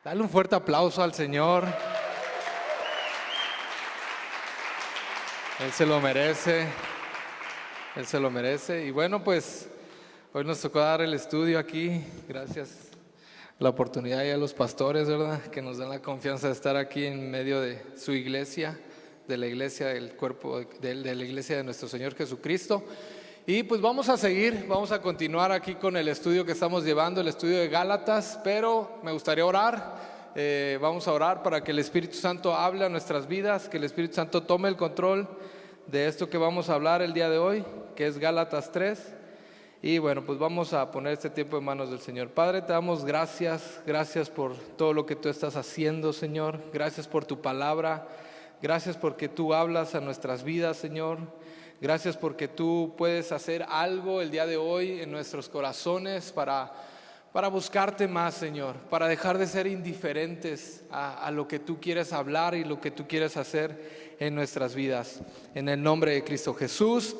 Dale un fuerte aplauso al Señor. Él se lo merece. Él se lo merece. Y bueno, pues hoy nos tocó dar el estudio aquí. Gracias a la oportunidad y a los pastores, ¿verdad? Que nos dan la confianza de estar aquí en medio de su iglesia, de la iglesia del cuerpo, de la iglesia de nuestro Señor Jesucristo. Y pues vamos a continuar aquí con el estudio que estamos llevando, el estudio de Gálatas, pero me gustaría orar. Vamos a orar para que el Espíritu Santo hable a nuestras vidas, que el Espíritu Santo tome el control de esto que vamos a hablar el día de hoy, que es Gálatas 3. Y bueno, pues vamos a poner este tiempo en manos del Señor. Padre, te damos gracias por todo lo que tú estás haciendo, Señor. Gracias por tu palabra, gracias porque tú hablas a nuestras vidas, Señor. Gracias porque tú puedes hacer algo el día de hoy en nuestros corazones para buscarte más, Señor, para dejar de ser indiferentes a lo que tú quieres hablar y lo que tú quieres hacer en nuestras vidas. En el nombre de Cristo Jesús.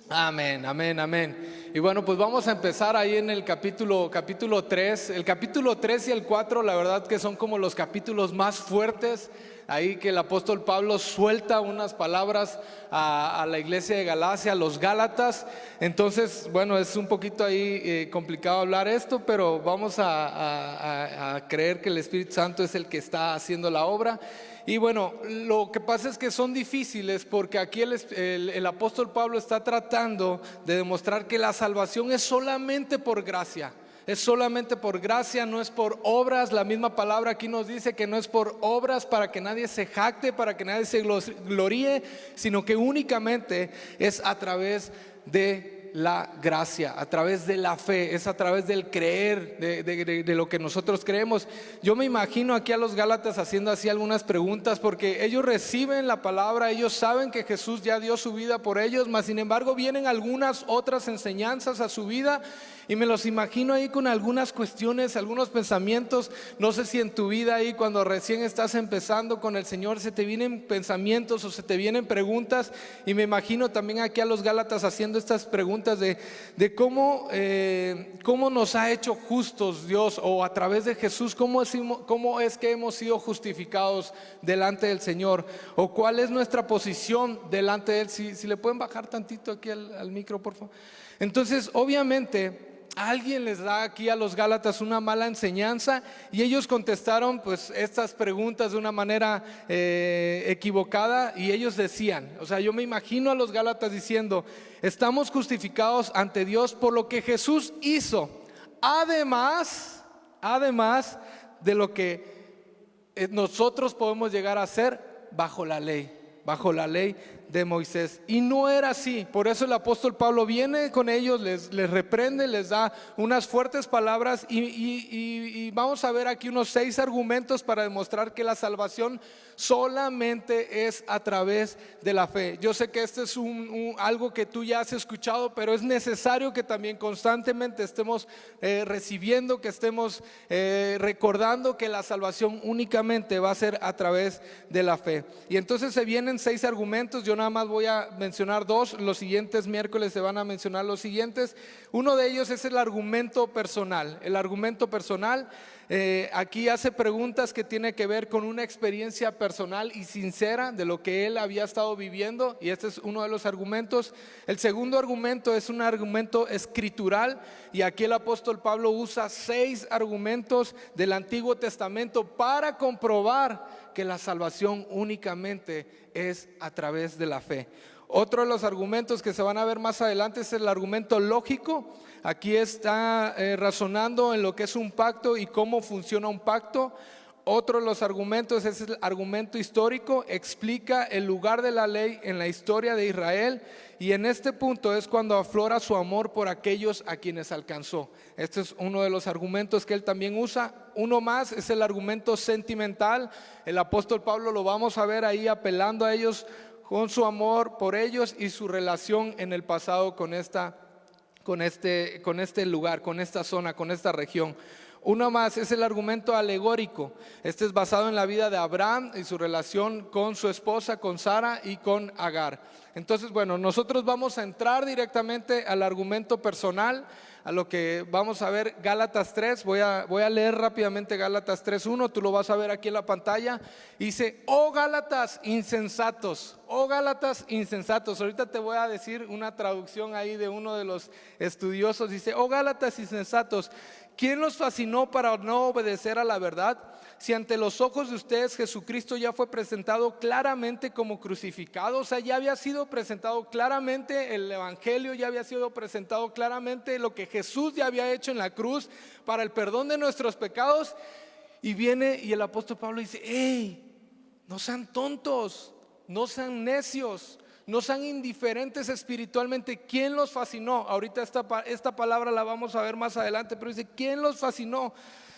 Amén, amén, amén. Y bueno, pues vamos a empezar ahí en el capítulo 3. El capítulo 3 y el 4, la verdad que son como los capítulos más fuertes. Ahí que el apóstol Pablo suelta unas palabras a la iglesia de Galacia, a los Gálatas. Entonces, bueno, es un poquito ahí complicado hablar esto, pero vamos a creer que el Espíritu Santo es el que está haciendo la obra. Y bueno, lo que pasa es que son difíciles porque aquí el apóstol Pablo está tratando de demostrar que la salvación es solamente por gracia. Es solamente por gracia, no es por obras. La misma palabra aquí nos dice que no es por obras para que nadie se jacte, para que nadie se gloríe, sino que únicamente es a través de la gracia, a través de la fe, es a través del creer, de lo que nosotros creemos. Yo me imagino aquí a los Gálatas haciendo así algunas preguntas, porque ellos reciben la palabra, ellos saben que Jesús ya dio su vida por ellos, mas sin embargo vienen algunas otras enseñanzas a su vida, y me los imagino ahí con algunas cuestiones, algunos pensamientos. No sé si en tu vida ahí cuando recién estás empezando con el Señor se te vienen pensamientos o se te vienen preguntas, y me imagino también aquí a los Gálatas haciendo estas preguntas de cómo nos ha hecho justos Dios, o a través de Jesús cómo es que hemos sido justificados delante del Señor, o cuál es nuestra posición delante de Él. Si le pueden bajar tantito aquí al micro, por favor. Entonces, obviamente alguien les da aquí a los Gálatas una mala enseñanza, y ellos contestaron pues estas preguntas de una manera equivocada, y ellos decían, o sea, yo me imagino a los Gálatas diciendo: estamos justificados ante Dios por lo que Jesús hizo, además de lo que nosotros podemos llegar a hacer bajo la ley de Moisés. Y no era así. Por eso el apóstol Pablo viene con ellos, les reprende, les da unas fuertes palabras, y vamos a ver aquí unos 6 argumentos para demostrar que la salvación solamente es a través de la fe. Yo sé que este es algo que tú ya has escuchado, pero es necesario que también constantemente estemos recibiendo, que estemos recordando que la salvación únicamente va a ser a través de la fe. Y entonces se vienen 6 argumentos. Yo nada más voy a mencionar 2. Los siguientes miércoles se van a mencionar los siguientes. Uno de ellos es el argumento personal. El argumento personal aquí hace preguntas que tiene que ver con una experiencia personal y sincera de lo que él había estado viviendo, y este es uno de los argumentos. El segundo argumento es un argumento escritural, y aquí el apóstol Pablo usa 6 argumentos del Antiguo Testamento para comprobar que la salvación únicamente es a través de la fe. Otro de los argumentos que se van a ver más adelante es el argumento lógico. Aquí está razonando en lo que es un pacto y cómo funciona un pacto. Otro de los argumentos es el argumento histórico, explica el lugar de la ley en la historia de Israel, y en este punto es cuando aflora su amor por aquellos a quienes alcanzó. Este es uno de los argumentos que él también usa. Uno más es el argumento sentimental. El apóstol Pablo lo vamos a ver ahí apelando a ellos con su amor por ellos y su relación en el pasado con este lugar, con esta zona, con esta región. Una más es el argumento alegórico. Este es basado en la vida de Abraham y su relación con su esposa, con Sara y con Agar. Entonces, bueno, nosotros vamos a entrar directamente al argumento personal, a lo que vamos a ver Gálatas 3. Voy a leer rápidamente Gálatas 3:1, tú lo vas a ver aquí en la pantalla. Dice: oh Gálatas insensatos, oh Gálatas insensatos. Ahorita te voy a decir una traducción ahí de uno de los estudiosos. Dice: oh Gálatas insensatos, ¿quién los fascinó para no obedecer a la verdad? Si ante los ojos de ustedes Jesucristo ya fue presentado claramente como crucificado. O sea, ya había sido presentado claramente el evangelio, ya había sido presentado claramente lo que Jesús ya había hecho en la cruz para el perdón de nuestros pecados. Y viene y el apóstol Pablo dice: hey, no sean tontos, no sean necios, no sean indiferentes espiritualmente. ¿Quién los fascinó? Ahorita esta palabra la vamos a ver más adelante, pero dice: ¿quién los fascinó?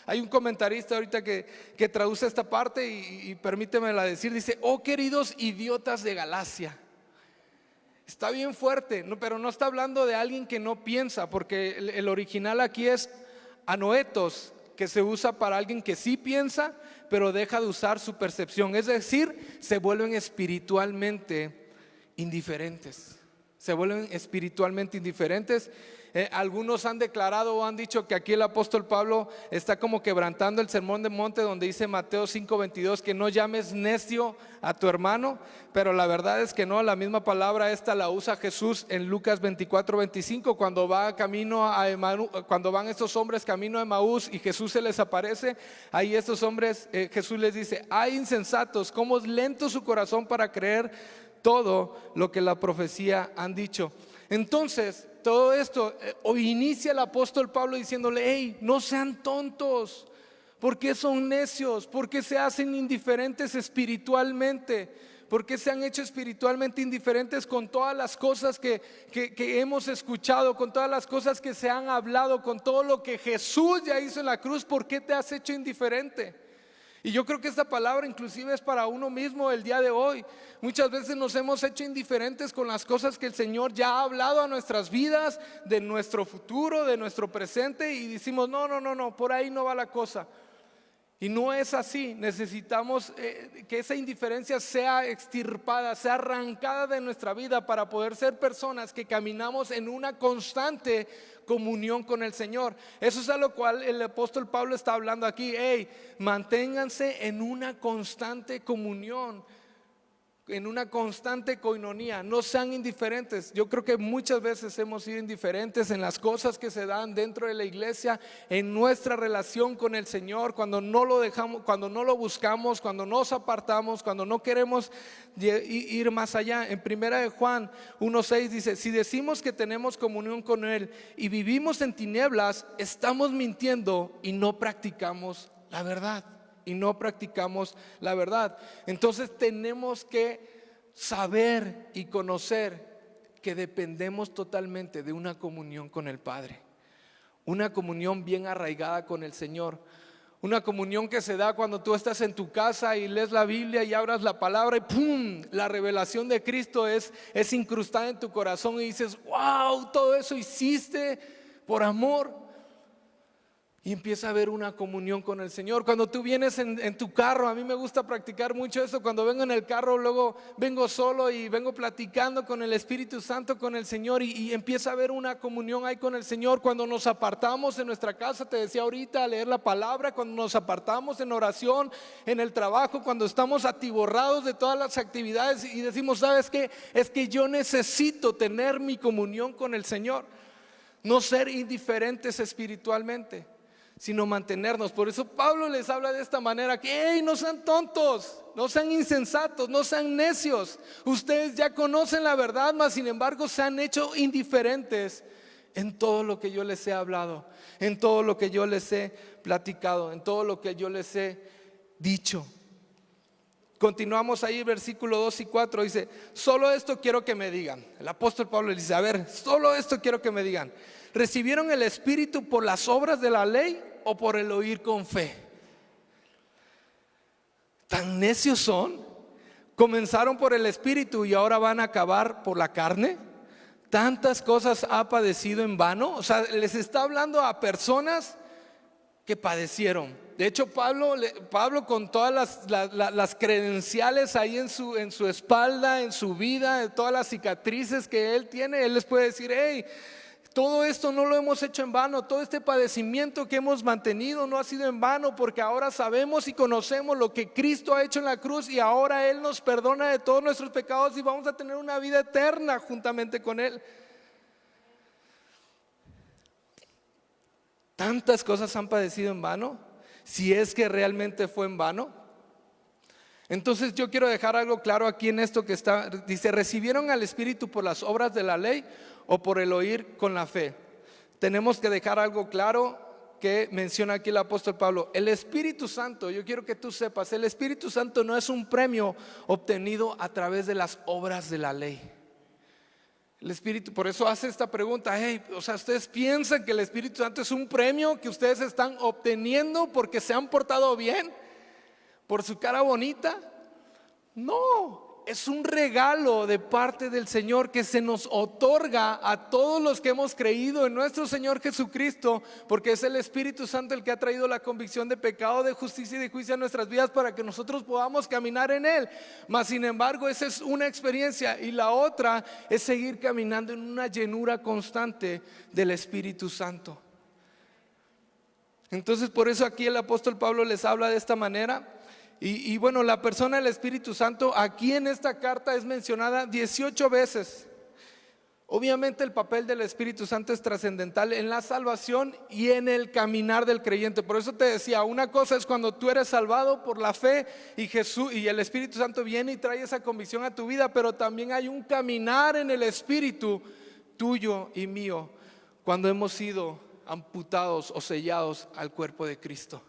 Hay un comentarista ahorita que traduce esta parte y permítemela decir. Dice: oh queridos idiotas de Galacia. Está bien fuerte, pero no está hablando de alguien que no piensa, porque el original aquí es anoetos, que se usa para alguien que sí piensa, pero deja de usar su percepción. Es decir, se vuelven espiritualmente indiferentes. Se vuelven espiritualmente indiferentes. Algunos han declarado o han dicho que aquí el apóstol Pablo está como quebrantando el sermón del monte, donde dice Mateo 5:22 que no llames necio a tu hermano. Pero la verdad es que no, la misma palabra esta la usa Jesús en Lucas 24:25, cuando cuando van estos hombres camino a Emaús y Jesús se les aparece. Ahí estos hombres, Jesús les dice: ay insensatos, cómo es lento su corazón para creer todo lo que la profecía han dicho. Entonces, todo esto hoy inicia el apóstol Pablo diciéndole: hey, no sean tontos. ¿Por qué son necios? ¿Por qué se hacen indiferentes espiritualmente? ¿Por qué se han hecho espiritualmente indiferentes con todas las cosas que hemos escuchado, con todas las cosas que se han hablado, con todo lo que Jesús ya hizo en la cruz? ¿Por qué te has hecho indiferente? Y yo creo que esta palabra inclusive es para uno mismo el día de hoy. Muchas veces nos hemos hecho indiferentes con las cosas que el Señor ya ha hablado a nuestras vidas, de nuestro futuro, de nuestro presente, y decimos: no, por ahí no va la cosa. Y no es así. Necesitamos que esa indiferencia sea extirpada, sea arrancada de nuestra vida, para poder ser personas que caminamos en una constante comunión con el Señor. Eso es a lo cual el apóstol Pablo está hablando aquí. Hey, manténganse en una constante comunión, en una constante coinonía. No sean indiferentes. Yo creo que muchas veces hemos sido indiferentes en las cosas que se dan dentro de la iglesia, en nuestra relación con el Señor, cuando no lo dejamos, cuando no lo buscamos, cuando nos apartamos, cuando no queremos ir más allá. En 1 Juan 1:6 dice: si decimos que tenemos comunión con Él y vivimos en tinieblas, estamos mintiendo y no practicamos la verdad. Entonces tenemos que saber y conocer que dependemos totalmente de una comunión con el Padre, una comunión bien arraigada con el Señor, una comunión que se da cuando tú estás en tu casa y lees la Biblia y abras la palabra y ¡pum!, la revelación de Cristo es incrustada en tu corazón y dices: wow, todo eso hiciste por amor. Y empieza a haber una comunión con el Señor. Cuando tú vienes en tu carro, a mí me gusta practicar mucho eso. Cuando vengo en el carro, luego vengo solo y vengo platicando con el Espíritu Santo, con el Señor, y empieza a haber una comunión ahí con el Señor. Cuando nos apartamos en nuestra casa, te decía ahorita, a leer la palabra, cuando nos apartamos en oración, en el trabajo, cuando estamos atiborrados de todas las actividades y decimos: ¿sabes qué? Es que yo necesito tener mi comunión con el Señor. No ser indiferentes espiritualmente, sino mantenernos. Por eso Pablo les habla de esta manera: que hey, no sean tontos, no sean insensatos, no sean necios. Ustedes ya conocen la verdad, mas sin embargo se han hecho indiferentes en todo lo que yo les he hablado, en todo lo que yo les he platicado, en todo lo que yo les he dicho. Continuamos ahí, versículo 2 y 4 dice: solo esto quiero que me digan. El apóstol Pablo le dice: a ver, solo esto quiero que me digan. ¿Recibieron el Espíritu por las obras de la ley o por el oír con fe? ¿Tan necios son? ¿Comenzaron por el Espíritu y ahora van a acabar por la carne? ¿Tantas cosas ha padecido en vano? O sea, les está hablando a personas que padecieron. De hecho, Pablo con todas las credenciales ahí en su espalda, en su vida, todas las cicatrices que él tiene, él les puede decir: hey, todo esto no lo hemos hecho en vano, todo este padecimiento que hemos mantenido no ha sido en vano, porque ahora sabemos y conocemos lo que Cristo ha hecho en la cruz, y ahora Él nos perdona de todos nuestros pecados y vamos a tener una vida eterna juntamente con Él. ¿Tantas cosas han padecido en vano? Si es que realmente fue en vano. Entonces yo quiero dejar algo claro aquí en esto que está, dice: ¿recibieron al Espíritu por las obras de la ley o por el oír con la fe? Tenemos que dejar algo claro que menciona aquí el apóstol Pablo. El Espíritu Santo, yo quiero que tú sepas, el Espíritu Santo no es un premio obtenido a través de las obras de la ley. El Espíritu, por eso hace esta pregunta: hey, o sea, ¿ustedes piensan que el Espíritu Santo es un premio que ustedes están obteniendo porque se han portado bien, por su cara bonita? No, es un regalo de parte del Señor que se nos otorga a todos los que hemos creído en nuestro Señor Jesucristo, porque es el Espíritu Santo el que ha traído la convicción de pecado, de justicia y de juicio a nuestras vidas para que nosotros podamos caminar en Él. Mas sin embargo, esa es una experiencia, y la otra es seguir caminando en una llenura constante del Espíritu Santo. Entonces, por eso aquí el apóstol Pablo les habla de esta manera. Y bueno, la persona del Espíritu Santo aquí en esta carta es mencionada 18 veces. Obviamente el papel del Espíritu Santo es trascendental en la salvación y en el caminar del creyente. Por eso te decía, una cosa es cuando tú eres salvado por la fe y Jesús y el Espíritu Santo viene y trae esa convicción a tu vida, pero también hay un caminar en el Espíritu tuyo y mío cuando hemos sido amputados o sellados al cuerpo de Cristo.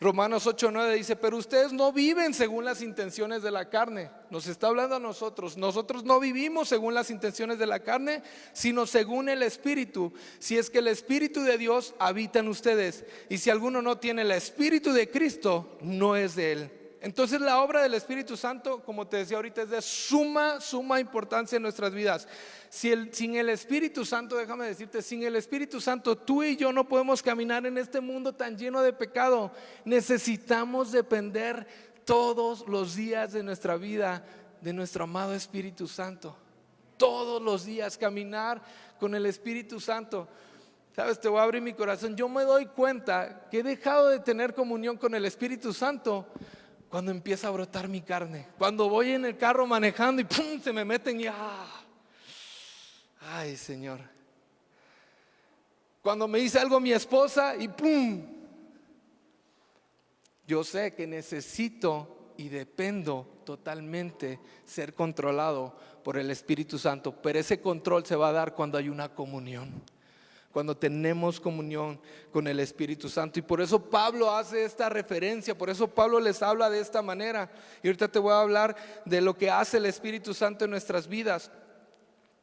Romanos 8:9 dice: pero ustedes no viven según las intenciones de la carne. Nos está hablando a nosotros. Nosotros no vivimos según las intenciones de la carne, sino según el Espíritu. Si es que el Espíritu de Dios habita en ustedes. Y si alguno no tiene el Espíritu de Cristo, no es de Él. Entonces la obra del Espíritu Santo, como te decía ahorita, es de suma importancia en nuestras vidas. Sin el Espíritu Santo, déjame decirte, sin el Espíritu Santo tú y yo no podemos caminar en este mundo tan lleno de pecado. Necesitamos depender todos los días de nuestra vida de nuestro amado Espíritu Santo. Todos los días caminar con el Espíritu Santo. Sabes, te voy a abrir mi corazón. Yo me doy cuenta que he dejado de tener comunión con el Espíritu Santo cuando empieza a brotar mi carne. Cuando voy en el carro manejando y ¡pum!, se me meten y ay, Señor. Cuando me dice algo mi esposa y ¡pum! Yo sé que necesito y dependo totalmente ser controlado por el Espíritu Santo, pero ese control se va a dar cuando hay una comunión, cuando tenemos comunión con el Espíritu Santo. Y por eso Pablo hace esta referencia, por eso Pablo les habla de esta manera. Y ahorita te voy a hablar de lo que hace el Espíritu Santo en nuestras vidas.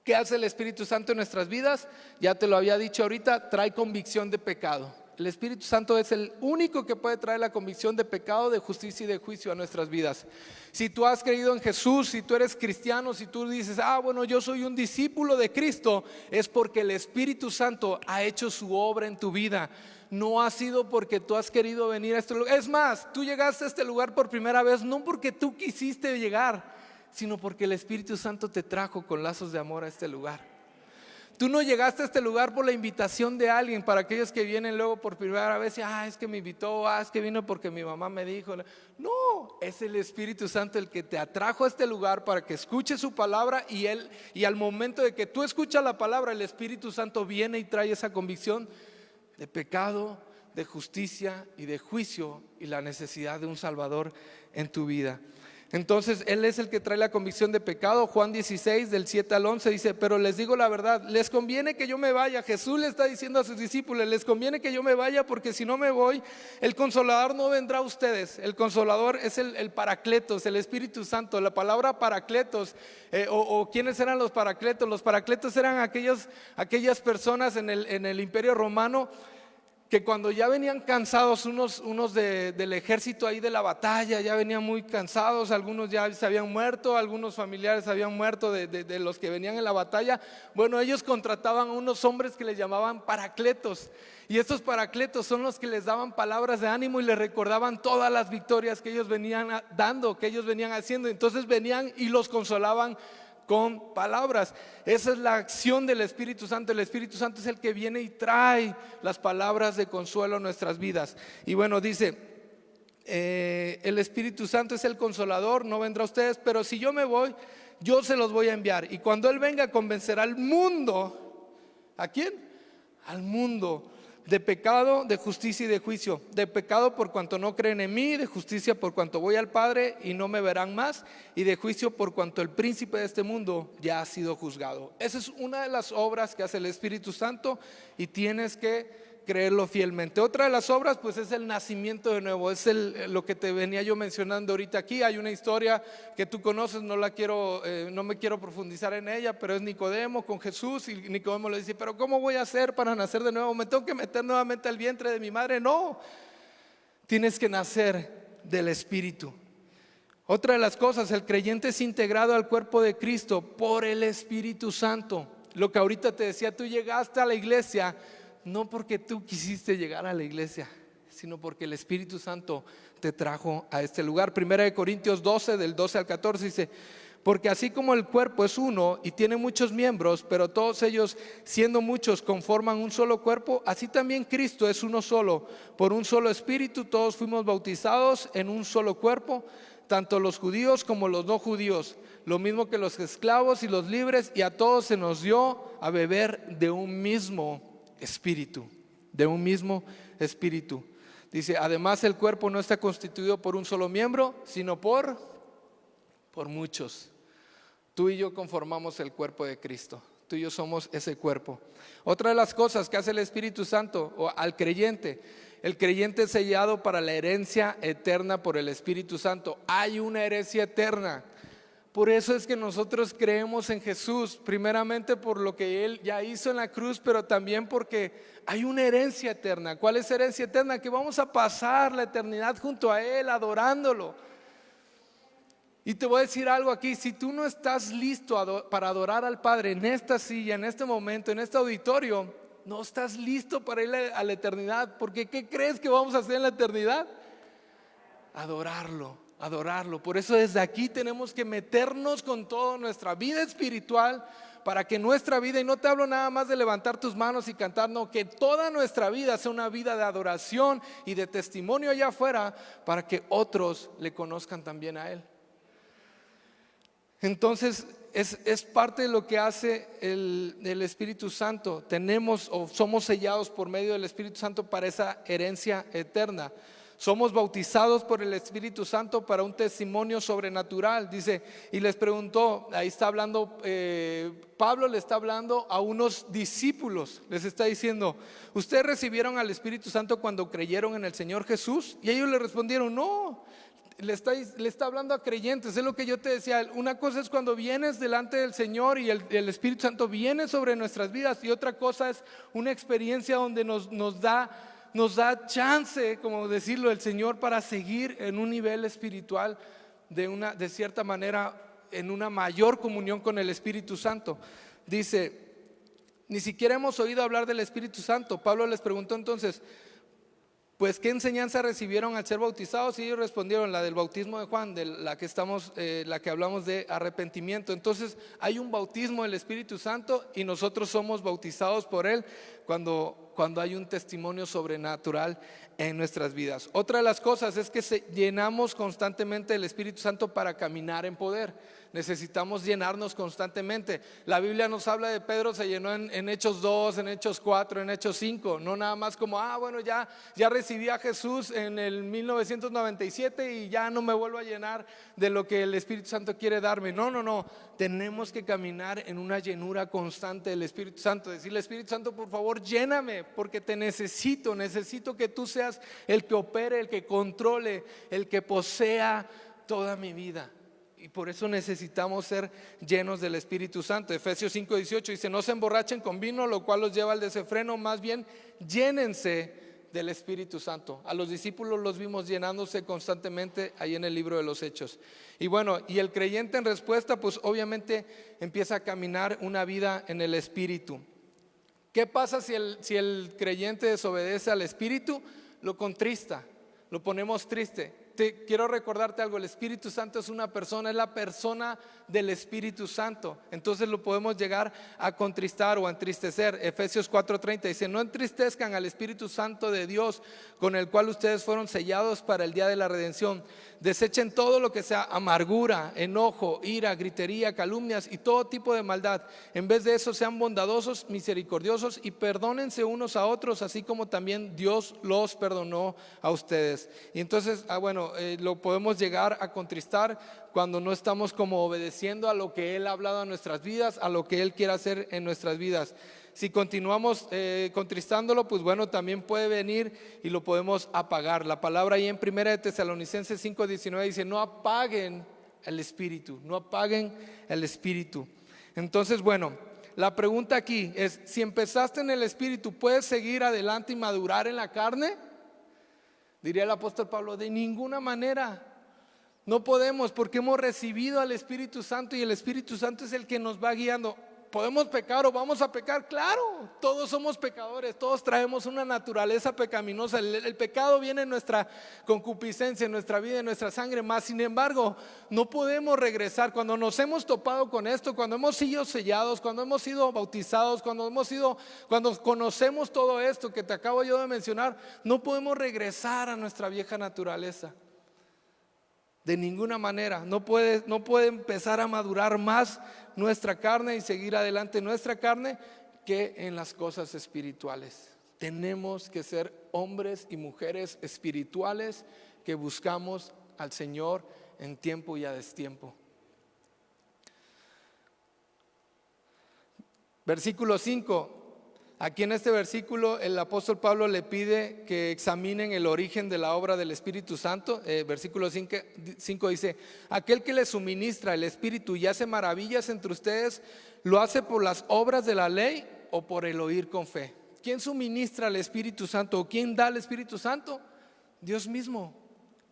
¿Qué hace el Espíritu Santo en nuestras vidas? Ya te lo había dicho ahorita, trae convicción de pecado. El Espíritu Santo es el único que puede traer la convicción de pecado, de justicia y de juicio a nuestras vidas. Si tú has creído en Jesús, si tú eres cristiano, si tú dices: bueno, yo soy un discípulo de Cristo, es porque el Espíritu Santo ha hecho su obra en tu vida. No ha sido porque tú has querido venir a este lugar. Es más, tú llegaste a este lugar por primera vez no porque tú quisiste llegar, sino porque el Espíritu Santo te trajo con lazos de amor a este lugar. Tú no llegaste a este lugar por la invitación de alguien. Para aquellos que vienen luego por primera vez y es que me invitó, es que vino porque mi mamá me dijo. No, es el Espíritu Santo el que te atrajo a este lugar para que escuches su palabra, y al momento de que tú escuchas la palabra, el Espíritu Santo viene y trae esa convicción de pecado, de justicia y de juicio, y la necesidad de un Salvador en tu vida. Entonces Él es el que trae la convicción de pecado. Juan 16 del 7 al 11 dice: pero les digo la verdad, les conviene que yo me vaya. Jesús le está diciendo a sus discípulos: les conviene que yo me vaya, porque si no me voy, el Consolador no vendrá a ustedes. El Consolador es el Paracletos, el Espíritu Santo. La palabra Paracletos, ¿quiénes eran los Paracletos? Los Paracletos eran aquellas personas en el Imperio Romano que cuando ya venían cansados unos del ejército ahí de la batalla, ya venían muy cansados, algunos ya se habían muerto, algunos familiares habían muerto de los que venían en la batalla. Bueno, ellos contrataban a unos hombres que les llamaban paracletos, y estos paracletos son los que les daban palabras de ánimo y les recordaban todas las victorias que ellos venían dando, que ellos venían haciendo. Entonces venían y los consolaban con palabras. Esa es la acción del Espíritu Santo. El Espíritu Santo es el que viene y trae las palabras de consuelo a nuestras vidas. Y bueno, dice, el Espíritu Santo es el consolador, no vendrá a ustedes, pero si yo me voy, yo se los voy a enviar. Y cuando Él venga, convencerá al mundo. ¿A quién? Al mundo. De pecado, de justicia y de juicio. De pecado por cuanto no creen en mí, de justicia por cuanto voy al Padre y no me verán más, y de juicio por cuanto el príncipe de este mundo ya ha sido juzgado. Esa es una de las obras que hace el Espíritu Santo y tienes que creerlo fielmente. Otra de las obras pues es el nacimiento de nuevo. Es lo que te venía yo mencionando ahorita aquí. Hay una historia que tú conoces, no me quiero profundizar en ella, pero es Nicodemo con Jesús, y Nicodemo le dice, pero ¿cómo voy a hacer para nacer de nuevo? ¿Me tengo que meter nuevamente al vientre de mi madre? No, tienes que nacer del Espíritu. Otra de las cosas, el creyente es integrado al cuerpo de Cristo por el Espíritu Santo. Lo que ahorita te decía, tú llegaste a la iglesia no porque tú quisiste llegar a la iglesia, sino porque el Espíritu Santo te trajo a este lugar. Primera de Corintios 12, del 12 al 14 dice, porque así como el cuerpo es uno y tiene muchos miembros, pero todos ellos siendo muchos conforman un solo cuerpo, así también Cristo es uno solo. Por un solo Espíritu todos fuimos bautizados en un solo cuerpo, tanto los judíos como los no judíos, lo mismo que los esclavos y los libres, y a todos se nos dio a beber de un mismo Espíritu, de un mismo Espíritu. Dice, además el cuerpo no está constituido por un solo miembro, sino por muchos. Tú y yo conformamos el cuerpo de Cristo. Tú y yo somos ese cuerpo. Otra de las cosas que hace el Espíritu Santo o al creyente, el creyente es sellado para la herencia eterna por el Espíritu Santo. Hay una herencia eterna. Por eso es que nosotros creemos en Jesús, primeramente por lo que Él ya hizo en la cruz, pero también porque hay una herencia eterna. ¿Cuál es herencia eterna? Que vamos a pasar la eternidad junto a Él, adorándolo. Y te voy a decir algo aquí, si tú no estás listo para adorar al Padre en esta silla, en este momento, en este auditorio, no estás listo para ir a la eternidad, porque ¿qué crees que vamos a hacer en la eternidad? Adorarlo. Por eso desde aquí tenemos que meternos con toda nuestra vida espiritual para que nuestra vida, y no te hablo nada más de levantar tus manos y cantar, no, que toda nuestra vida sea una vida de adoración y de testimonio allá afuera para que otros le conozcan también a Él. Entonces es parte de lo que hace el Espíritu Santo. Tenemos o somos sellados por medio del Espíritu Santo para esa herencia eterna. Somos bautizados por el Espíritu Santo para un testimonio sobrenatural. Dice, y les preguntó, ahí está hablando, Pablo le está hablando a unos discípulos. Les está diciendo, ¿ustedes recibieron al Espíritu Santo cuando creyeron en el Señor Jesús? Y ellos le respondieron, no. Le está hablando a creyentes. Es lo que yo te decía, una cosa es cuando vienes delante del Señor y el Espíritu Santo viene sobre nuestras vidas, y otra cosa es una experiencia donde nos da chance, como decirlo, el Señor para seguir en un nivel espiritual de cierta manera, en una mayor comunión con el Espíritu Santo. Dice, ni siquiera hemos oído hablar del Espíritu Santo. Pablo les preguntó entonces, pues ¿qué enseñanza recibieron al ser bautizados? Y ellos respondieron, la del bautismo de Juan, de la que hablamos de arrepentimiento. Entonces hay un bautismo del Espíritu Santo y nosotros somos bautizados por Él cuando hay un testimonio sobrenatural en nuestras vidas. Otra de las cosas es que llenamos constantemente del Espíritu Santo para caminar en poder. Necesitamos llenarnos constantemente. La Biblia nos habla de Pedro, se llenó en Hechos 2, en Hechos 4, en Hechos 5. No nada más como, bueno, ya recibí a Jesús en el 1997 y ya no me vuelvo a llenar de lo que el Espíritu Santo quiere darme. No. Tenemos que caminar en una llenura constante del Espíritu Santo. Decirle, Espíritu Santo, por favor, lléname, porque te necesito que tú seas el que opere, el que controle, el que posea toda mi vida. Y por eso necesitamos ser llenos del Espíritu Santo. Efesios 5:18 dice, no se emborrachen con vino, lo cual los lleva al desenfreno, más bien llénense del Espíritu Santo. A los discípulos los vimos llenándose constantemente ahí en el libro de los Hechos. Y bueno, y el creyente en respuesta, pues obviamente empieza a caminar una vida en el Espíritu. ¿Qué pasa si el creyente desobedece al Espíritu? Lo contrista, lo ponemos triste. Quiero recordarte algo, el Espíritu Santo es una persona, es la persona del Espíritu Santo. Entonces lo podemos llegar a contristar o a entristecer. Efesios 4:30 dice: no entristezcan al Espíritu Santo de Dios, con el cual ustedes fueron sellados para el día de la redención. Desechen todo lo que sea amargura, enojo, ira, gritería, calumnias y todo tipo de maldad. En vez de eso, sean bondadosos, misericordiosos y perdónense unos a otros, así como también Dios los perdonó a ustedes. Y entonces, lo podemos llegar a contristar cuando no estamos como obedeciendo a lo que Él ha hablado en nuestras vidas, a lo que Él quiere hacer en nuestras vidas. Si continuamos contristándolo, pues bueno, también puede venir y lo podemos apagar. La palabra ahí en 1 de Tesalonicenses 5:19 dice: no apaguen el espíritu, no apaguen el espíritu. Entonces, bueno, la pregunta aquí es: si empezaste en el espíritu, ¿puedes seguir adelante y madurar en la carne? Diría el apóstol Pablo: de ninguna manera. No podemos, porque hemos recibido al Espíritu Santo y el Espíritu Santo es el que nos va guiando. ¿Podemos pecar o vamos a pecar? Claro, todos somos pecadores, todos traemos una naturaleza pecaminosa. El pecado viene en nuestra concupiscencia, en nuestra vida, en nuestra sangre. Más sin embargo, no podemos regresar. Cuando nos hemos topado con esto, cuando hemos sido sellados, cuando hemos sido bautizados, cuando conocemos todo esto que te acabo yo de mencionar, no podemos regresar a nuestra vieja naturaleza. De ninguna manera. No puede empezar a madurar más nuestra carne y seguir adelante en nuestra carne que en las cosas espirituales. Tenemos que ser hombres y mujeres espirituales que buscamos al Señor en tiempo y a destiempo. Versículo 5. Aquí en este versículo el apóstol Pablo le pide que examinen el origen de la obra del Espíritu Santo. Versículo 5 dice: aquel que les suministra el Espíritu y hace maravillas entre ustedes, ¿lo hace por las obras de la ley o por el oír con fe? ¿Quién suministra el Espíritu Santo o quién da el Espíritu Santo? Dios mismo,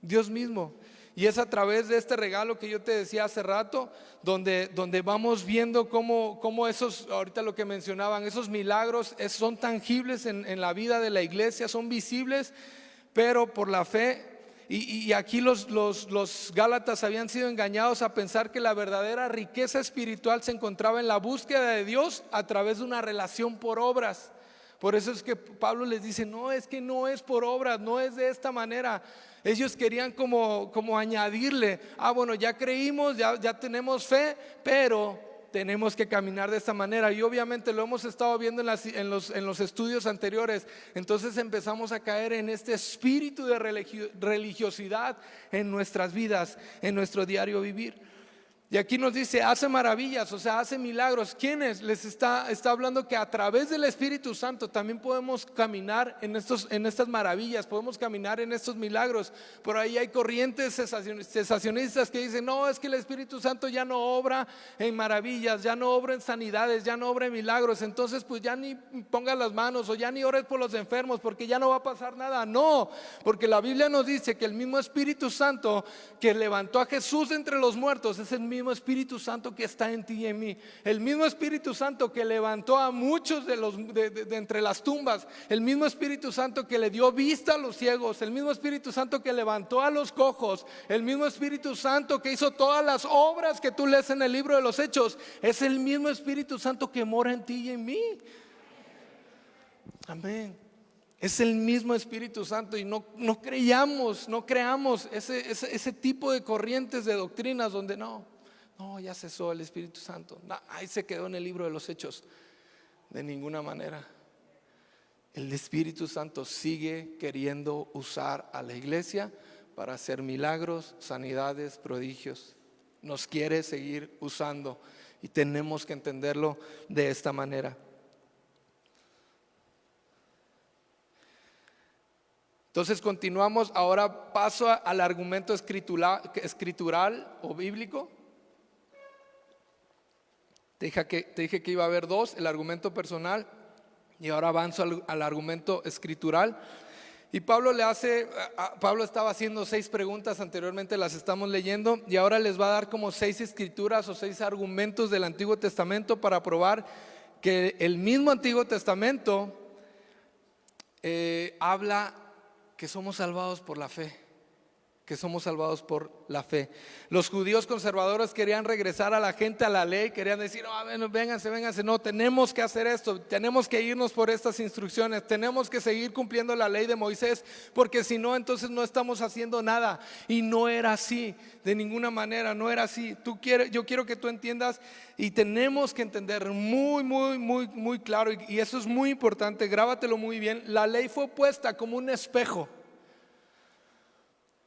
Dios mismo. Y es a través de este regalo que yo te decía hace rato, donde vamos viendo cómo esos, ahorita lo que mencionaban, esos milagros son tangibles en la vida de la iglesia, son visibles, pero por la fe. Y aquí los Gálatas habían sido engañados a pensar que la verdadera riqueza espiritual se encontraba en la búsqueda de Dios a través de una relación por obras. Por eso es que Pablo les dice: no, es que no es por obras, no es de esta manera. Ellos querían como añadirle: bueno, ya creímos, ya tenemos fe, pero tenemos que caminar de esta manera. Y obviamente lo hemos estado viendo en los estudios anteriores. Entonces empezamos a caer en este espíritu de religiosidad en nuestras vidas, en nuestro diario vivir. Y aquí nos dice: hace maravillas, o sea, hace milagros. ¿Quiénes? Les está hablando que a través del Espíritu Santo también podemos caminar en estas maravillas, podemos caminar en estos milagros. Por ahí hay corrientes cesacionistas que dicen: no, es que el Espíritu Santo ya no obra en maravillas, ya no obra en sanidades, ya no obra en milagros. Entonces pues ya ni pongas las manos o ya ni ores por los enfermos, porque ya no va a pasar nada. No, porque la Biblia nos dice que el mismo Espíritu Santo que levantó a Jesús entre los muertos es el mismo Espíritu Santo que está en ti y en mí. El mismo Espíritu Santo que levantó a muchos de entre las tumbas. El mismo Espíritu Santo que le dio vista a los ciegos. El mismo Espíritu Santo que levantó a los cojos. El mismo Espíritu Santo que hizo todas las obras que tú lees en el libro de los Hechos. Es el mismo Espíritu Santo que mora en ti y en mí. Amén. Es el mismo Espíritu Santo. Y no creamos ese tipo de corrientes de doctrinas donde no, ya cesó el Espíritu Santo. No, ahí se quedó en el libro de los Hechos. De ninguna manera. El Espíritu Santo sigue queriendo usar a la iglesia para hacer milagros, sanidades, prodigios. Nos quiere seguir usando y tenemos que entenderlo de esta manera. Entonces continuamos, ahora paso al argumento escritural o bíblico. Te dije que iba a haber dos: el argumento personal, y ahora avanzo al argumento escritural. Y Pablo estaba haciendo 6 preguntas anteriormente, las estamos leyendo, y ahora les va a dar como 6 escrituras o 6 argumentos del Antiguo Testamento para probar que el mismo Antiguo Testamento habla que somos salvados por la fe. Que somos salvados por la fe. Los judíos conservadores querían regresar a la gente a la ley, querían decir, bueno, vénganse, no, tenemos que hacer esto, tenemos que irnos por estas instrucciones, tenemos que seguir cumpliendo la ley de Moisés, porque si no, entonces no estamos haciendo nada. Y no era así, de ninguna manera, no era así. Yo quiero que tú entiendas, y tenemos que entender muy claro, y eso es muy importante, grábatelo muy bien. La ley fue puesta como un espejo.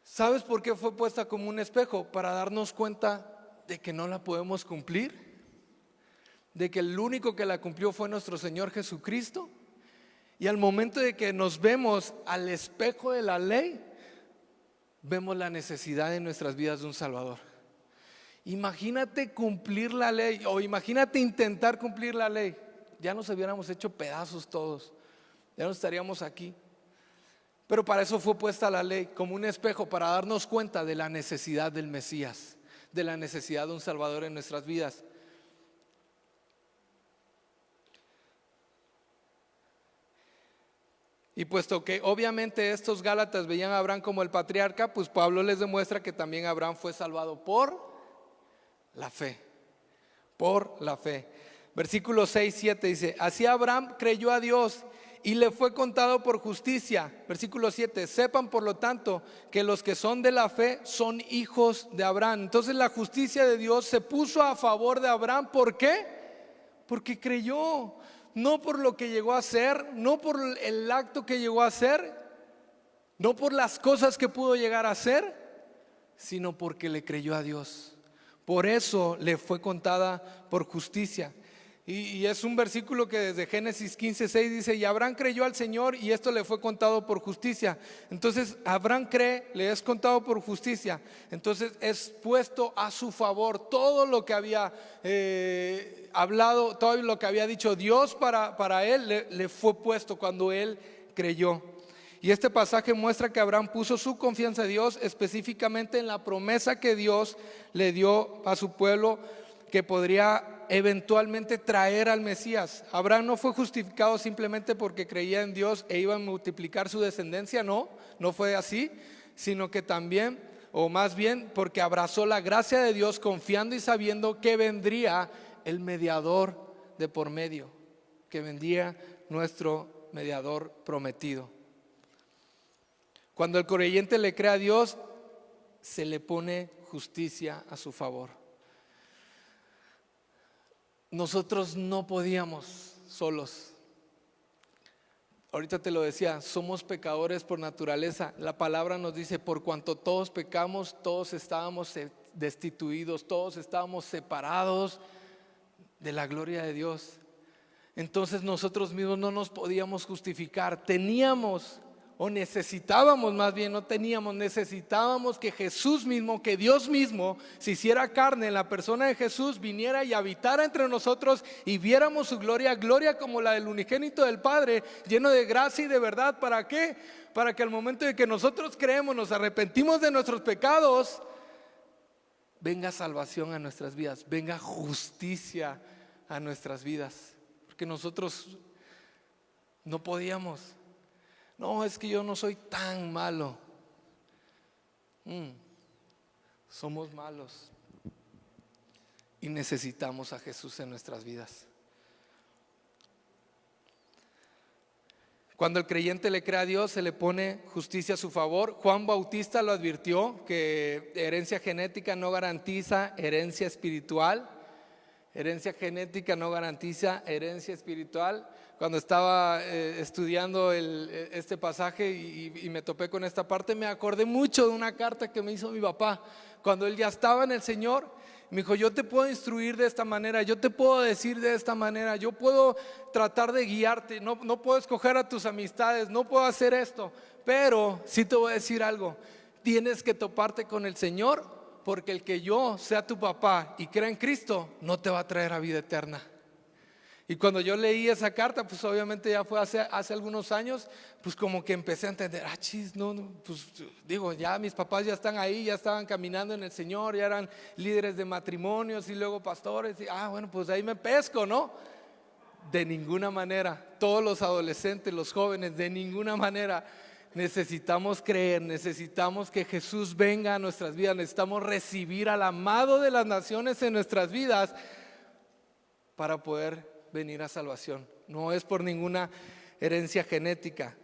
¿Sabes por qué fue puesta como un espejo? Para darnos cuenta de que no la podemos cumplir, de que el único que la cumplió fue nuestro Señor Jesucristo. Y al momento de que nos vemos al espejo de la ley, vemos la necesidad en nuestras vidas de un Salvador. Imagínate cumplir la ley, o imagínate intentar cumplir la ley. Ya nos hubiéramos hecho pedazos todos, ya no estaríamos aquí. Pero para eso fue puesta la ley, como un espejo, para darnos cuenta de la necesidad del Mesías, de la necesidad de un Salvador en nuestras vidas. Y puesto que obviamente estos Gálatas veían a Abraham como el patriarca, pues Pablo les demuestra que también Abraham fue salvado por la fe. Por la fe. Versículos 6, 7 dice: así Abraham creyó a Dios y le fue contado por justicia. Versículo 7: sepan por lo tanto que los que son de la fe son hijos de Abraham. Entonces la justicia de Dios se puso a favor de Abraham. ¿Por qué? Porque creyó. No por lo que llegó a hacer, no por el acto que llegó a hacer, no por las cosas que pudo llegar a hacer, sino porque le creyó a Dios. Por eso le fue contada por justicia. Y es un versículo que desde Génesis 15:6 dice: y Abraham creyó al Señor y esto le fue contado por justicia. Entonces Abraham cree, le es contado por justicia. Entonces es puesto a su favor todo lo que había hablado, todo lo que había dicho Dios para él, le fue puesto cuando él creyó. Y este pasaje muestra que Abraham puso su confianza en Dios, específicamente en la promesa que Dios le dio a su pueblo, que podría eventualmente traer al Mesías. Abraham no fue justificado simplemente porque creía en Dios e iba a multiplicar su descendencia. No fue así, sino que también, o más bien, porque abrazó la gracia de Dios, confiando y sabiendo que vendría el mediador de por medio, que vendría nuestro mediador prometido. Cuando el creyente le cree a Dios, se le pone justicia a su favor. Nosotros no podíamos solos. Ahorita te lo decía, somos pecadores por naturaleza. La palabra nos dice: por cuanto todos pecamos, todos estábamos destituidos, todos estábamos separados de la gloria de Dios. Entonces nosotros mismos no nos podíamos justificar. Teníamos, o necesitábamos, más bien no teníamos, necesitábamos que Jesús mismo, que Dios mismo se hiciera carne en la persona de Jesús, viniera y habitara entre nosotros y viéramos su gloria, gloria como la del unigénito del Padre, lleno de gracia y de verdad. ¿Para qué? Para que al momento de que nosotros creemos, nos arrepentimos de nuestros pecados, venga salvación a nuestras vidas, venga justicia a nuestras vidas, porque nosotros no podíamos. No, es que yo no soy tan malo. Somos malos y necesitamos a Jesús en nuestras vidas. Cuando el creyente le cree a Dios, se le pone justicia a su favor. Juan Bautista lo advirtió, que herencia genética no garantiza herencia espiritual. Herencia genética no garantiza herencia espiritual. Cuando estaba estudiando este pasaje y me topé con esta parte, me acordé mucho de una carta que me hizo mi papá cuando él ya estaba en el Señor. Me dijo: yo te puedo instruir de esta manera, yo te puedo decir de esta manera, yo puedo tratar de guiarte, no puedo escoger a tus amistades, no puedo hacer esto, pero sí te voy a decir algo: tienes que toparte con el Señor, porque el que yo sea tu papá y crea en Cristo no te va a traer a vida eterna. Y cuando yo leí esa carta, pues obviamente ya fue hace algunos años, pues como que empecé a entender, chis, pues digo, ya mis papás ya están ahí, ya estaban caminando en el Señor, ya eran líderes de matrimonios y luego pastores, y bueno, pues ahí me pesco, ¿no? De ninguna manera, todos los adolescentes, los jóvenes, de ninguna manera. Necesitamos creer, necesitamos que Jesús venga a nuestras vidas, necesitamos recibir al amado de las naciones en nuestras vidas para poder venir a salvación. No es por ninguna herencia genética.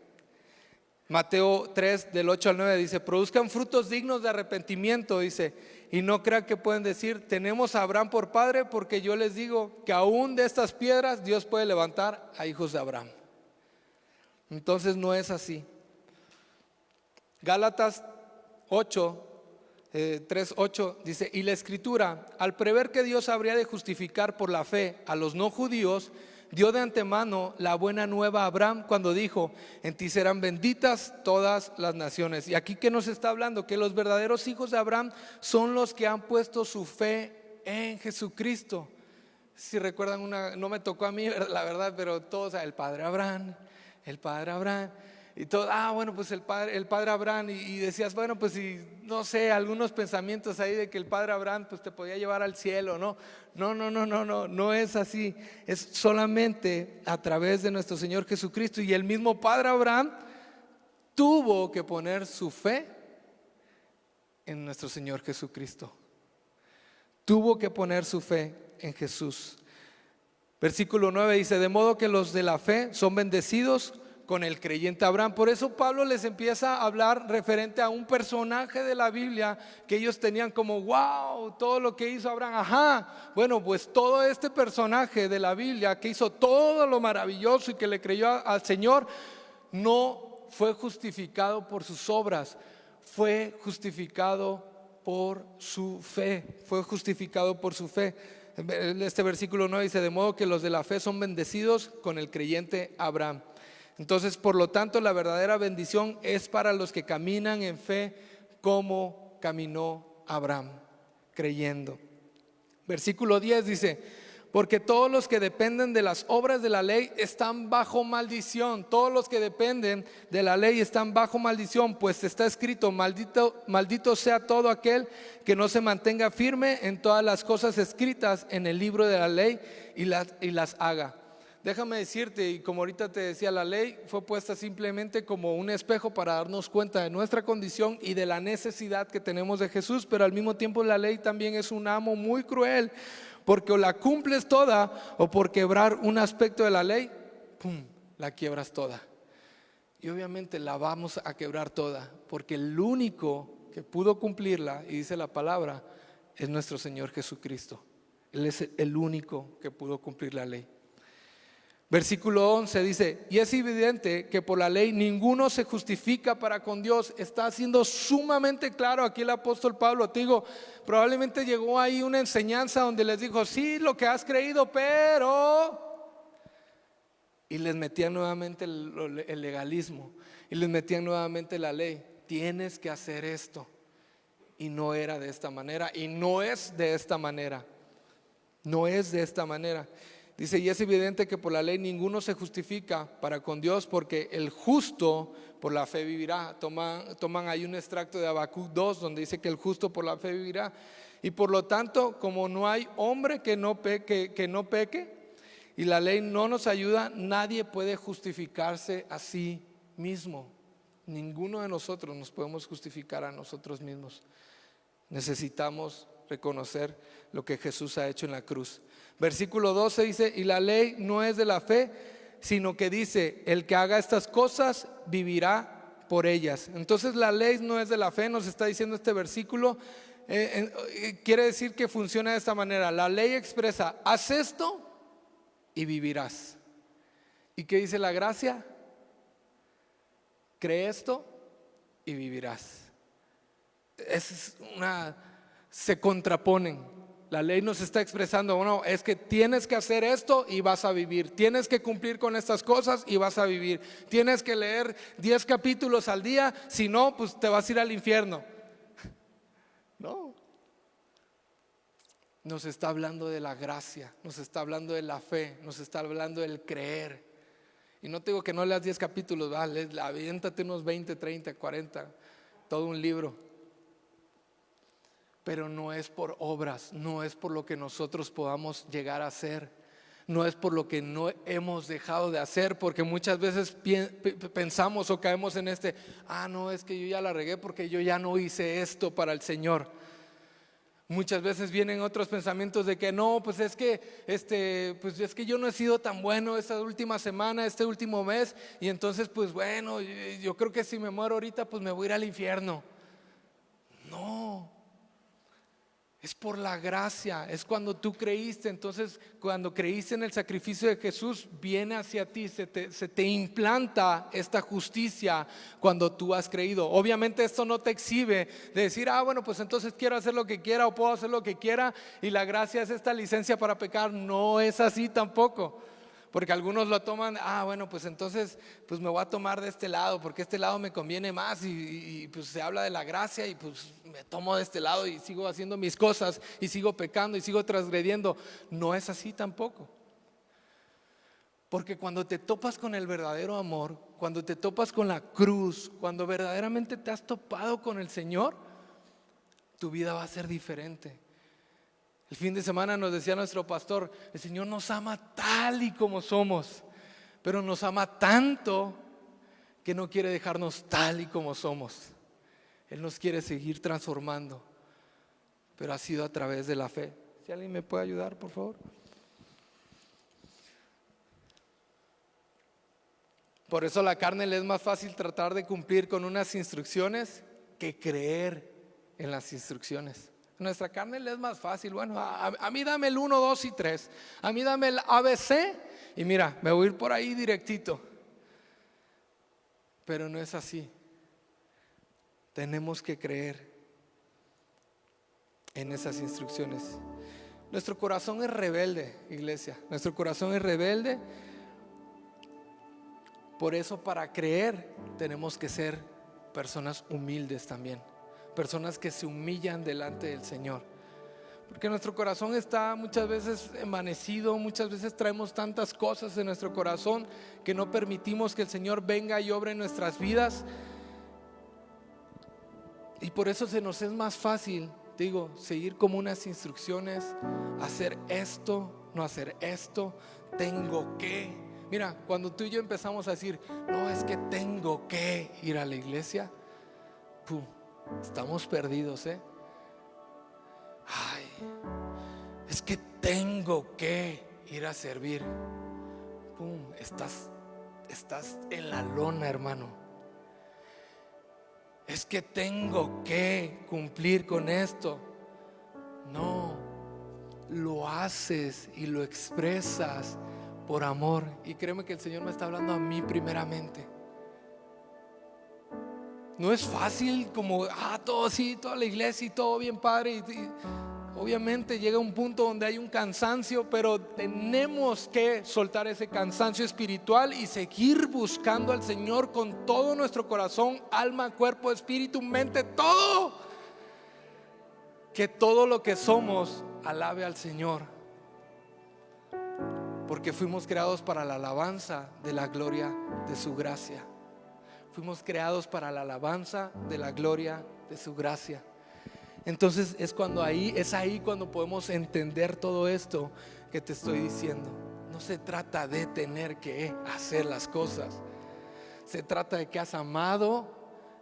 Mateo 3 del 8 al 9 dice: produzcan frutos dignos de arrepentimiento, dice, y no crean que pueden decir, tenemos a Abraham por padre, porque yo les digo que aún de estas piedras Dios puede levantar a hijos de Abraham. Entonces no es así. Gálatas 3:8 dice: y la escritura, al prever que Dios habría de justificar por la fe a los no judíos, dio de antemano la buena nueva a Abraham cuando dijo: en ti serán benditas todas las naciones. Y aquí, ¿qué nos está hablando? Que los verdaderos hijos de Abraham son los que han puesto su fe en Jesucristo. Si recuerdan no me tocó a mí, la verdad, pero todos, el padre Abraham, y todo, bueno, pues el padre Abraham, y decías, bueno, pues si, no sé, algunos pensamientos ahí de que el padre Abraham pues te podía llevar al cielo, ¿no? No es así. Es solamente a través de nuestro Señor Jesucristo. Y el mismo padre Abraham tuvo que poner su fe en nuestro Señor Jesucristo. Tuvo que poner su fe en Jesús. Versículo 9 dice: de modo que los de la fe son bendecidos con el creyente Abraham. Por eso Pablo les empieza a hablar referente a un personaje de la Biblia que ellos tenían como wow, todo lo que hizo Abraham. Bueno, pues todo este personaje de la Biblia que hizo todo lo maravilloso y que le creyó al Señor, no fue justificado por sus obras, fue justificado por su fe. Fue justificado por su fe. Este versículo 9 dice: de modo que los de la fe son bendecidos con el creyente Abraham. Entonces, por lo tanto, la verdadera bendición es para los que caminan en fe como caminó Abraham, creyendo. Versículo 10 dice: porque todos los que dependen de las obras de la ley están bajo maldición. Todos los que dependen de la ley están bajo maldición, pues está escrito: maldito sea todo aquel que no se mantenga firme en todas las cosas escritas en el libro de la ley y las haga. Déjame decirte, y como ahorita te decía, la ley fue puesta simplemente como un espejo para darnos cuenta de nuestra condición y de la necesidad que tenemos de Jesús, pero al mismo tiempo la ley también es un amo muy cruel, porque o la cumples toda o por quebrar un aspecto de la ley, ¡pum!, la quiebras toda. Y obviamente la vamos a quebrar toda, porque el único que pudo cumplirla, y dice la palabra, es nuestro Señor Jesucristo. Él es el único que pudo cumplir la ley. Versículo 11 dice: y es evidente que por la ley ninguno se justifica para con Dios. Está siendo sumamente claro aquí el apóstol Pablo. Te digo, probablemente llegó ahí una enseñanza donde les dijo: sí, lo que has creído, pero... y les metían nuevamente el legalismo, y les metían nuevamente la ley. Tienes que hacer esto. Y no era de esta manera, y no es de esta manera. No es de esta manera. Dice: y es evidente que por la ley ninguno se justifica para con Dios, porque el justo por la fe vivirá. Toman ahí un extracto de Habacuc 2 donde dice que el justo por la fe vivirá. Y por lo tanto, como no hay hombre que no peque, y la ley no nos ayuda, nadie puede justificarse a sí mismo. Ninguno de nosotros nos podemos justificar a nosotros mismos. Necesitamos reconocer lo que Jesús ha hecho en la cruz. Versículo 12 dice: y la ley no es de la fe, sino que dice: el que haga estas cosas vivirá por ellas. Entonces la ley no es de la fe, nos está diciendo este versículo. Quiere decir que funciona de esta manera. La ley expresa: haz esto y vivirás. ¿Y qué dice la gracia? Cree esto y vivirás. Se contraponen. La ley nos está expresando: bueno, es que tienes que hacer esto y vas a vivir. Tienes que cumplir con estas cosas y vas a vivir. Tienes que leer 10 capítulos al día, si no, pues te vas a ir al infierno. nos está hablando de la gracia, nos está hablando de la fe, nos está hablando del creer. Y no te digo que no leas 10 capítulos, aviéntate unos 20, 30, 40, todo un libro. Pero no es por obras, no es por lo que nosotros podamos llegar a hacer, no es por lo que no hemos dejado de hacer, porque muchas veces pensamos o caemos en no, es que yo ya la regué porque yo ya no hice esto para el Señor. Muchas veces vienen otros pensamientos de que no, pues es que yo no he sido tan bueno esta última semana, este último mes, y entonces pues bueno, yo creo que si me muero ahorita pues me voy a ir al infierno. No, es por la gracia, es cuando tú creíste. Entonces cuando creíste en el sacrificio de Jesús, viene hacia ti, se te implanta esta justicia cuando tú has creído. Obviamente esto no te exhibe de decir, bueno, pues entonces quiero hacer lo que quiera o puedo hacer lo que quiera y la gracia es esta licencia para pecar. No es así tampoco. Porque algunos lo toman, bueno, pues entonces pues me voy a tomar de este lado porque este lado me conviene más y pues se habla de la gracia y pues me tomo de este lado y sigo haciendo mis cosas y sigo pecando y sigo transgrediendo. No es así tampoco. Porque cuando te topas con el verdadero amor, cuando te topas con la cruz, cuando verdaderamente te has topado con el Señor, tu vida va a ser diferente. El fin de semana nos decía nuestro pastor, el Señor nos ama tal y como somos, pero nos ama tanto que no quiere dejarnos tal y como somos. Él nos quiere seguir transformando, pero ha sido a través de la fe. Si alguien me puede ayudar, por favor. Por eso a la carne le es más fácil tratar de cumplir con unas instrucciones que creer en las instrucciones. Nuestra carne le es más fácil. Bueno, a mí dame el 1, 2 y 3. A mí dame el ABC y mira, me voy a ir por ahí directito. Pero no es así. Tenemos que creer en esas instrucciones. Nuestro corazón es rebelde, iglesia. Nuestro corazón es rebelde. Por eso para creer tenemos que ser personas humildes también. Personas que se humillan delante del Señor. Porque nuestro corazón está muchas veces envanecido, muchas veces traemos tantas cosas en nuestro corazón que no permitimos que el Señor venga y obre en nuestras vidas. Y por eso se nos es más fácil, seguir como unas instrucciones, hacer esto, no hacer esto, tengo que. Mira, cuando tú y yo empezamos a decir, no, es que tengo que ir a la iglesia, ¡pum! Estamos perdidos, es que tengo que ir a servir. ¡Pum! Estás en la lona, hermano. Es que tengo que cumplir con esto. No, lo haces y lo expresas por amor. Y créeme que el Señor me está hablando a mí primeramente. No es fácil como, todo así, toda la iglesia y todo bien padre. Y obviamente llega un punto donde hay un cansancio, pero tenemos que soltar ese cansancio espiritual y seguir buscando al Señor con todo nuestro corazón, alma, cuerpo, espíritu, mente, todo. Que todo lo que somos alabe al Señor. Porque fuimos creados para la alabanza de la gloria de su gracia. Fuimos creados para la alabanza de la gloria de su gracia. Entonces es ahí cuando podemos entender todo esto que te estoy diciendo. No se trata de tener que hacer las cosas. Se trata de que has amado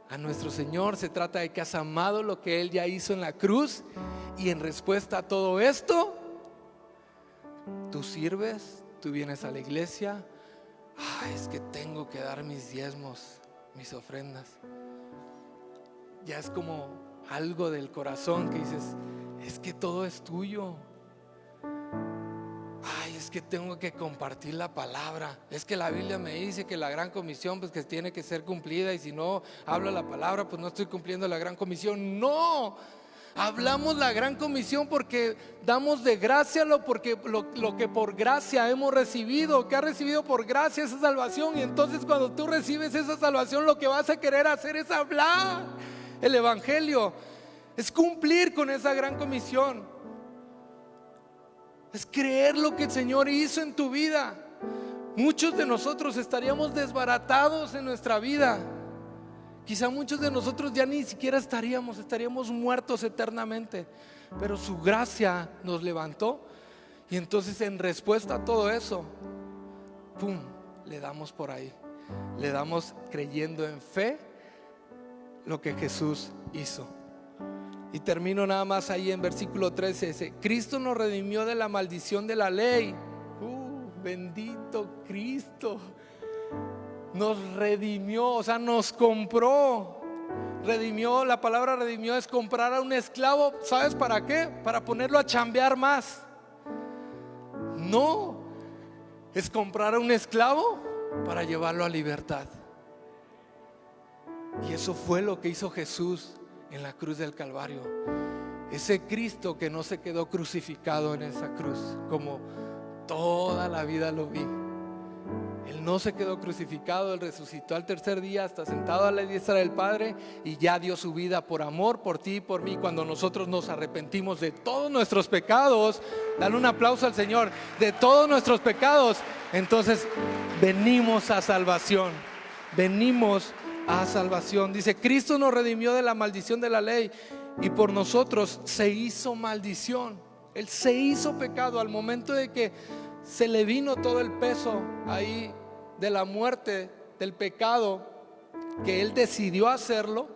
a nuestro Señor. Se trata de que has amado lo que Él ya hizo en la cruz. Y en respuesta a todo esto, tú sirves, tú vienes a la iglesia. Es que tengo que dar mis diezmos, mis ofrendas. Ya es como algo del corazón que dices, es que todo es tuyo. Es que tengo que compartir la palabra. Es que la Biblia me dice que la gran comisión pues que tiene que ser cumplida, y si no hablo la palabra pues no estoy cumpliendo la gran comisión. No, hablamos la gran comisión porque damos de gracia lo que por gracia hemos recibido. Que ha recibido por gracia esa salvación. Y entonces cuando tú recibes esa salvación, lo que vas a querer hacer es hablar el evangelio, es cumplir con esa gran comisión. es creer lo que el Señor hizo en tu vida. Muchos de nosotros estaríamos desbaratados en nuestra vida. Quizá muchos de nosotros ya ni siquiera estaríamos muertos eternamente. Pero su gracia nos levantó. Y entonces en respuesta a todo eso, ¡pum!, le damos por ahí. Le damos creyendo en fe lo que Jesús hizo. Y termino nada más ahí en versículo 13. Dice: Cristo nos redimió de la maldición de la ley. Bendito Cristo. Nos redimió, o sea, nos compró. Redimió, la palabra redimió es comprar a un esclavo. ¿Sabes para qué? Para ponerlo a chambear más. No, es comprar a un esclavo para llevarlo a libertad. Y eso fue lo que hizo Jesús en la cruz del Calvario. Ese Cristo que no se quedó crucificado en esa cruz como toda la vida lo vi. Él no se quedó crucificado, Él resucitó al tercer día, está sentado a la diestra del Padre y ya dio su vida por amor, por ti y por mí. Cuando nosotros nos arrepentimos de todos nuestros pecados, dale un aplauso al Señor, de todos nuestros pecados, entonces venimos a salvación. Venimos a salvación. Dice: Cristo nos redimió de la maldición de la ley y por nosotros se hizo maldición. Él se hizo pecado al momento de que se le vino todo el peso ahí de la muerte, del pecado, que Él decidió hacerlo.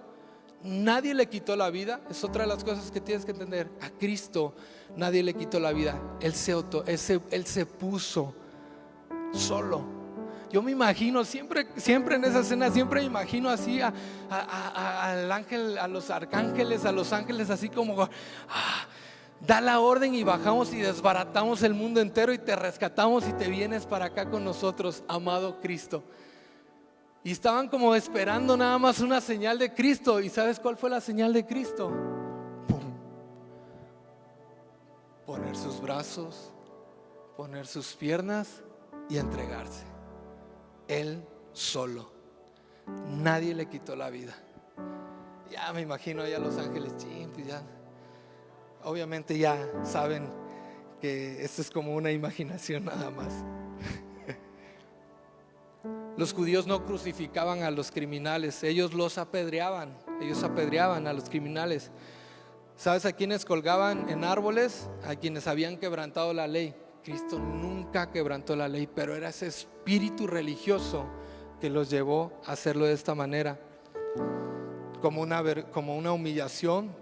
Nadie le quitó la vida. Es otra de las cosas que tienes que entender. A Cristo nadie le quitó la vida. Él se puso solo. Yo me imagino siempre en esa escena, siempre me imagino así al ángel, a los arcángeles, a los ángeles, así como da la orden y bajamos y desbaratamos el mundo entero y te rescatamos y te vienes para acá con nosotros, amado Cristo. Y estaban como esperando nada más una señal de Cristo. ¿Y sabes cuál fue la señal de Cristo? ¡Pum! Poner sus brazos, poner sus piernas y entregarse. Él solo. Nadie le quitó la vida. Ya me imagino ya los ángeles, pues ya. Obviamente ya saben que esto es como una imaginación nada más. Los judíos no crucificaban a los criminales, ellos los apedreaban. Ellos apedreaban a los criminales. ¿Sabes a quiénes colgaban en árboles? A quienes habían quebrantado la ley. Cristo nunca quebrantó la ley, pero era ese espíritu religioso que los llevó a hacerlo de esta manera, como una humillación.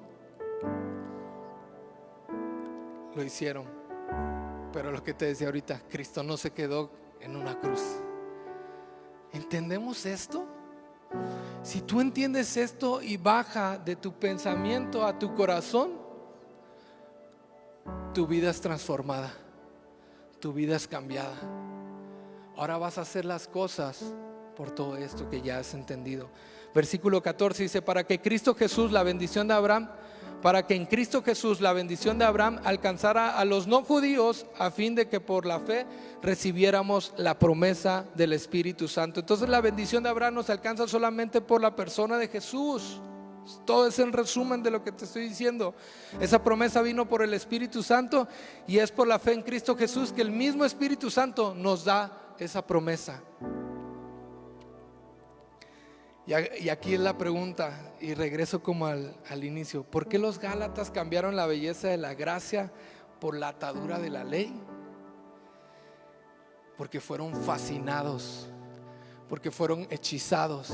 Lo hicieron. Pero lo que te decía ahorita, Cristo no se quedó en una cruz. ¿Entendemos esto? Si tú entiendes esto y baja de tu pensamiento a tu corazón, tu vida es transformada, tu vida es cambiada. Ahora vas a hacer las cosas por todo esto que ya has entendido. Versículo 14 dice: para que en Cristo Jesús la bendición de Abraham alcanzara a los no judíos, a fin de que por la fe recibiéramos la promesa del Espíritu Santo. Entonces la bendición de Abraham nos alcanza solamente por la persona de Jesús. Todo es el resumen de lo que te estoy diciendo. Esa promesa vino por el Espíritu Santo y es por la fe en Cristo Jesús que el mismo Espíritu Santo nos da esa promesa. Y aquí es la pregunta, y regreso como al inicio: ¿por qué los Gálatas cambiaron la belleza de la gracia por la atadura de la ley? Porque fueron fascinados, porque fueron hechizados,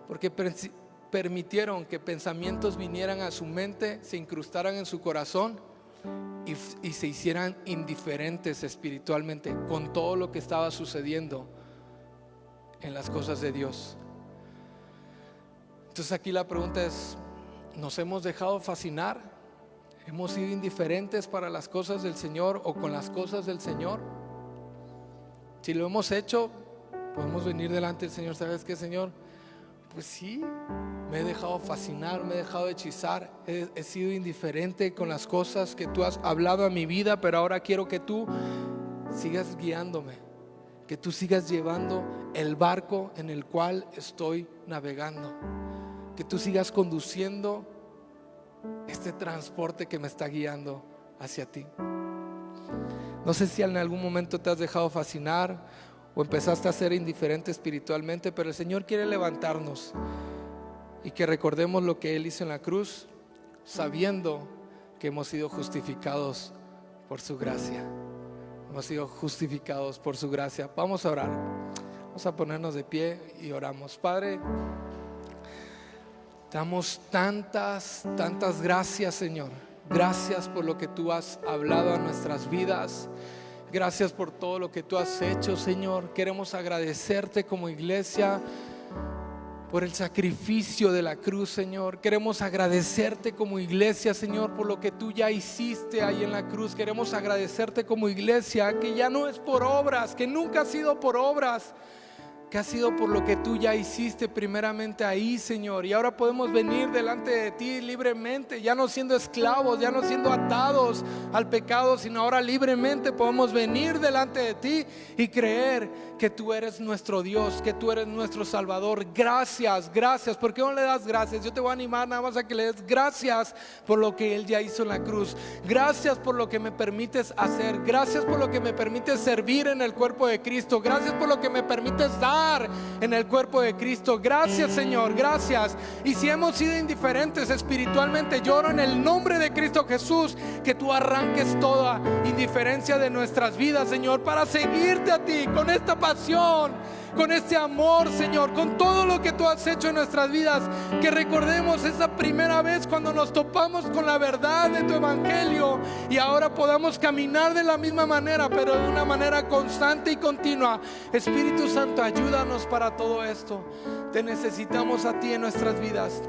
porque permitieron que pensamientos vinieran a su mente, se incrustaran en su corazón y se hicieran indiferentes espiritualmente con todo lo que estaba sucediendo en las cosas de Dios. Entonces aquí la pregunta es: ¿nos hemos dejado fascinar? ¿Hemos sido indiferentes para las cosas del Señor o con las cosas del Señor? Si lo hemos hecho, podemos venir delante del Señor. ¿Sabes qué, Señor? Pues sí, me he dejado fascinar, me he dejado hechizar, he sido indiferente con las cosas que tú has hablado a mi vida, pero ahora quiero que tú sigas guiándome, que tú sigas llevando el barco en el cual estoy navegando, que tú sigas conduciendo este transporte que me está guiando hacia ti. No sé si en algún momento te has dejado fascinar o empezaste a ser indiferente espiritualmente, pero el Señor quiere levantarnos y que recordemos lo que Él hizo en la cruz, sabiendo que hemos sido justificados por su gracia. Hemos sido justificados por su gracia. Vamos a orar. Vamos a ponernos de pie y oramos. Padre, te damos tantas gracias, Señor. Gracias por lo que tú has hablado a nuestras vidas. Gracias por todo lo que tú has hecho, Señor. Queremos agradecerte como iglesia por el sacrificio de la cruz, Señor. Queremos agradecerte como iglesia, Señor, por lo que tú ya hiciste ahí en la cruz. Queremos agradecerte como iglesia, que ya no es por obras, que nunca ha sido por obras, que ha sido por lo que tú ya hiciste primeramente ahí, Señor. Y ahora podemos venir delante de ti libremente, ya no siendo esclavos, ya no siendo atados al pecado, sino ahora libremente podemos venir delante de ti y creer que tú eres nuestro Dios, que tú eres nuestro Salvador. Gracias, gracias. ¿Por qué no le das gracias? Yo te voy a animar nada más a que le des gracias por lo que Él ya hizo en la cruz. Gracias por lo que me permites hacer. Gracias por lo que me permites servir en el cuerpo de Cristo. Gracias por lo que me permites dar en el cuerpo de Cristo. Gracias, Señor, gracias. Y si hemos sido indiferentes espiritualmente, lloro en el nombre de Cristo Jesús que tú arranques toda indiferencia de nuestras vidas, Señor, para seguirte a ti con esta pasión, con este amor, Señor, con todo lo que tú has hecho en nuestras vidas. Que recordemos esa primera vez cuando nos topamos con la verdad de tu evangelio y ahora podamos caminar de la misma manera, pero de una manera constante y continua. Espíritu Santo, ayúdanos para todo esto. Te necesitamos a ti en nuestras vidas.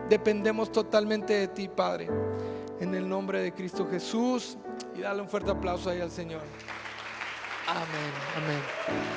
Dependemos totalmente de ti, Padre, en el nombre de Cristo Jesús. Y dale un fuerte aplauso ahí al Señor. Amén, amén.